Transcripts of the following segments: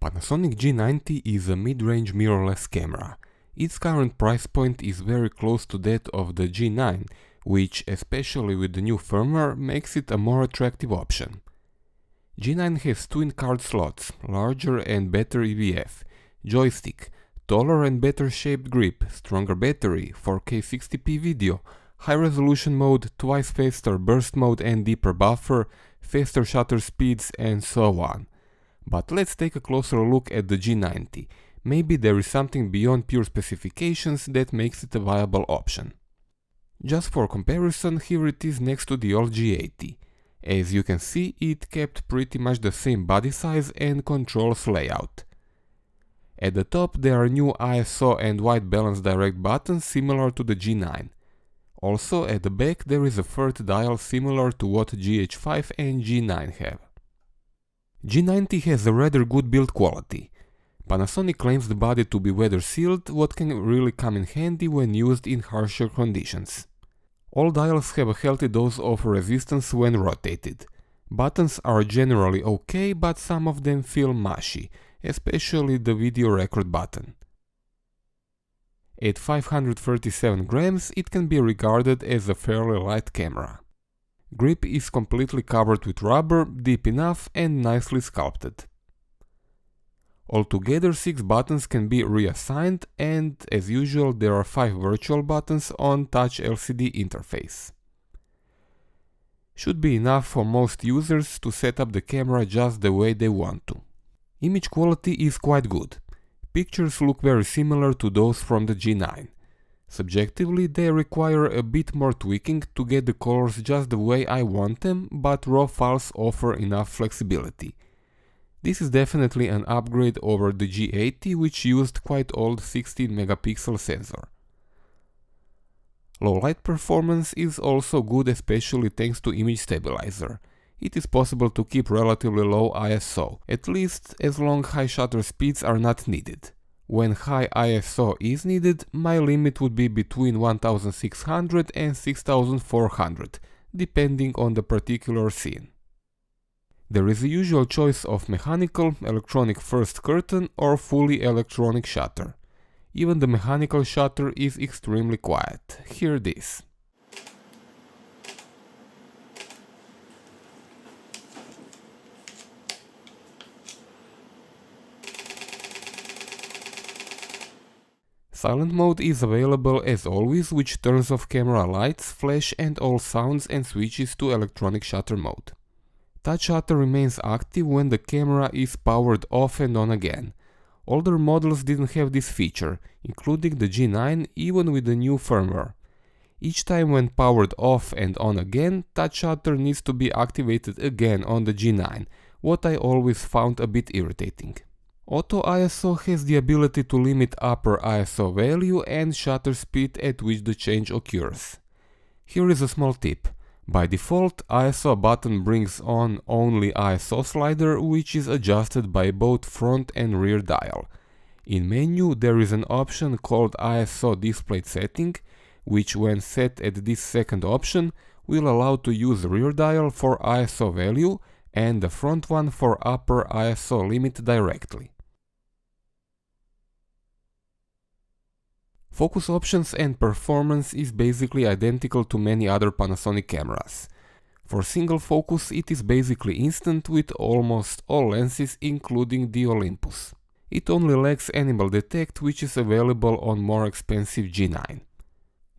Panasonic G90 is a mid-range mirrorless camera. Its current price point is very close to that of the G9, which, especially with the new firmware, makes it a more attractive option. G9 has twin card slots, larger and better EVF, joystick, taller and better shaped grip, stronger battery, 4K 60p video, high-resolution mode, twice faster burst mode and deeper buffer, faster shutter speeds, and so on. But let's take a closer look at the G90. Maybe there is something beyond pure specifications that makes it a viable option. Just for comparison, here it is next to the old G80. As you can see, it kept pretty much the same body size and controls layout. At the top there are new ISO and white balance direct buttons similar to the G9. Also at the back there is a third dial similar to what GH5 and G9 have. G90 has a rather good build quality. Panasonic claims the body to be weather sealed, what can really come in handy when used in harsher conditions. All dials have a healthy dose of resistance when rotated. Buttons are generally okay, but some of them feel mushy, especially the video record button. At 537 grams, it can be regarded as a fairly light camera. Grip is completely covered with rubber, deep enough and nicely sculpted. Altogether 6 buttons can be reassigned, and as usual there are 5 virtual buttons on touch LCD interface. Should be enough for most users to set up the camera just the way they want to. Image quality is quite good. Pictures look very similar to those from the G9. Subjectively, they require a bit more tweaking to get the colors just the way I want them, but RAW files offer enough flexibility. This is definitely an upgrade over the G80, which used quite old 16 megapixel sensor. Low light performance is also good, especially thanks to image stabilizer. It is possible to keep relatively low ISO, at least as long high shutter speeds are not needed. When high ISO is needed, my limit would be between 1600 and 6400, depending on the particular scene. There is a usual choice of mechanical, electronic first curtain or fully electronic shutter. Even the mechanical shutter is extremely quiet. Hear this. Silent mode is available as always, which turns off camera lights, flash and all sounds and switches to electronic shutter mode. Touch shutter remains active when the camera is powered off and on again. Older models didn't have this feature, including the G9, even with the new firmware. Each time when powered off and on again, touch shutter needs to be activated again on the G9, what I always found a bit irritating. Auto ISO has the ability to limit upper ISO value and shutter speed at which the change occurs. Here is a small tip. By default, ISO button brings on only ISO slider, which is adjusted by both front and rear dial. In menu there is an option called ISO display setting, which when set at this second option will allow to use rear dial for ISO value and the front one for upper ISO limit directly. Focus options and performance is basically identical to many other Panasonic cameras. For single focus it is basically instant with almost all lenses including the Olympus. It only lacks animal detect, which is available on more expensive G9.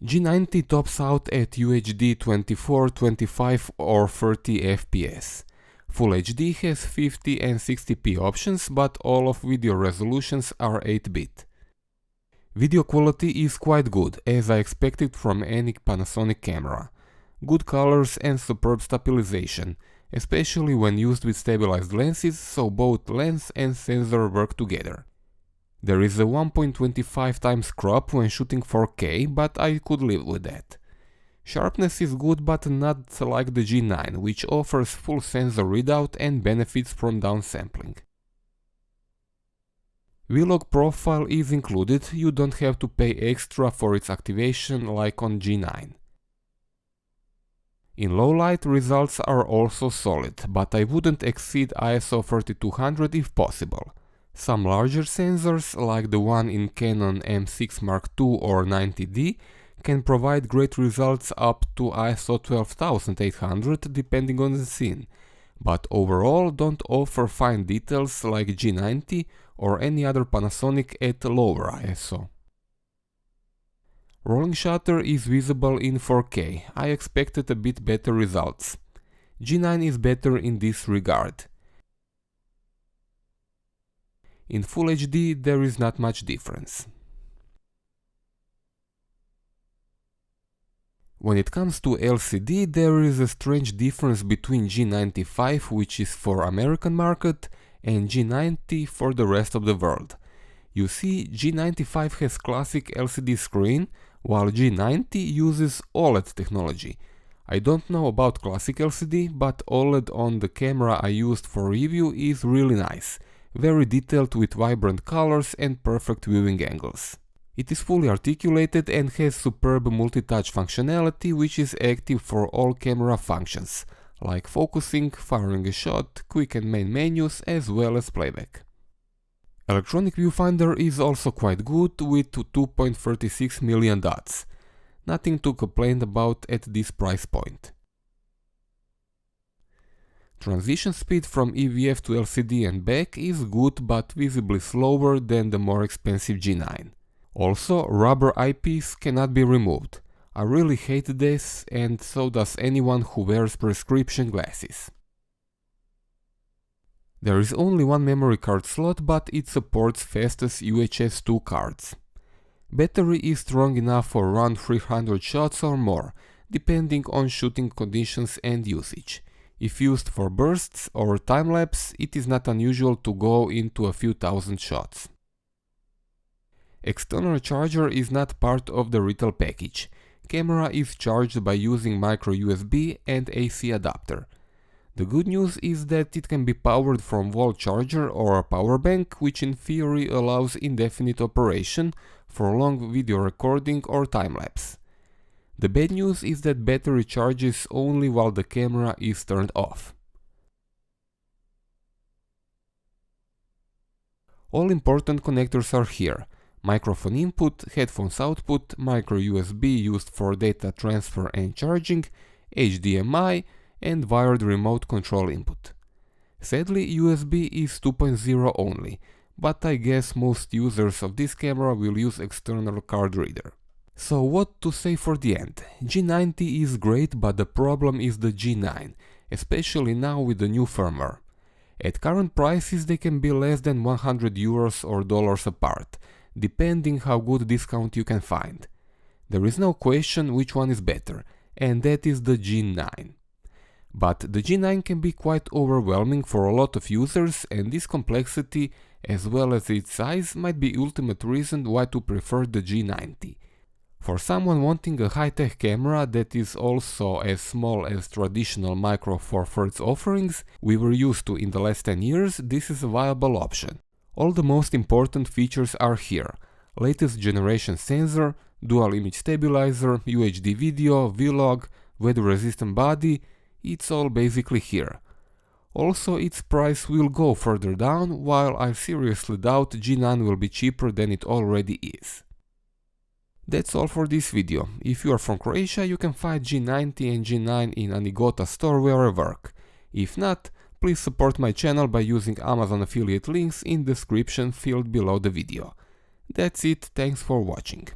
G90 tops out at UHD 24, 25 or 30 fps. Full HD has 50 and 60p options, but all of video resolutions are 8-bit. Video quality is quite good, as I expected from any Panasonic camera. Good colors and superb stabilization, especially when used with stabilized lenses, so both lens and sensor work together. There is a 1.25x crop when shooting 4K, but I could live with that. Sharpness is good, but not like the G9, which offers full sensor readout and benefits from downsampling. V-Log profile is included, you don't have to pay extra for its activation like on G9. In low light results are also solid, but I wouldn't exceed ISO 3200 if possible. Some larger sensors, like the one in Canon M6 Mark II or 90D, can provide great results up to ISO 12800 depending on the scene, but overall don't offer fine details like G90 or any other Panasonic at lower ISO. Rolling shutter is visible in 4K. I expected a bit better results. G9 is better in this regard. In Full HD there is not much difference. When it comes to LCD, there is a strange difference between G95, which is for American market, and G90 for the rest of the world. You see, G95 has classic LCD screen, while G90 uses OLED technology. I don't know about classic LCD, but OLED on the camera I used for review is really nice, very detailed with vibrant colors and perfect viewing angles. It is fully articulated and has superb multi-touch functionality, which is active for all camera functions, like focusing, firing a shot, quick and main menus, as well as playback. Electronic viewfinder is also quite good with 2.36 million dots. Nothing to complain about at this price point. Transition speed from EVF to LCD and back is good but visibly slower than the more expensive G9. Also, rubber eyepiece cannot be removed. I really hate this, and so does anyone who wears prescription glasses. There is only one memory card slot, but it supports fastest UHS 2 cards. Battery is strong enough for around 300 shots or more, depending on shooting conditions and usage. If used for bursts or time-lapse, it is not unusual to go into a few thousand shots. External charger is not part of the retail package. Camera is charged by using micro USB and AC adapter. The good news is that it can be powered from wall charger or a power bank, which in theory allows indefinite operation for long video recording or time-lapse. The bad news is that battery charges only while the camera is turned off. All important connectors are here. Microphone input, headphones output, micro USB used for data transfer and charging, HDMI, and wired remote control input. Sadly, USB is 2.0 only, but I guess most users of this camera will use external card reader. So what to say for the end? G90 is great, but the problem is the G9, especially now with the new firmware. At current prices they can be less than 100 euros or dollars apart, depending how good discount you can find. There is no question which one is better, and that is the G9. But the G9 can be quite overwhelming for a lot of users, and this complexity as well as its size might be ultimate reason why to prefer the G90. For someone wanting a high-tech camera that is also as small as traditional Micro Four Thirds offerings we were used to in the last 10 years, this is a viable option. All the most important features are here: latest generation sensor, dual image stabilizer, UHD video, vlog, weather-resistant body, it's all basically here. Also, its price will go further down, while I seriously doubt G9 will be cheaper than it already is. That's all for this video. If you are from Croatia, you can find G90 and G9 in Anigota store where I work. If not, please support my channel by using Amazon affiliate links in the description field below the video. That's it, thanks for watching.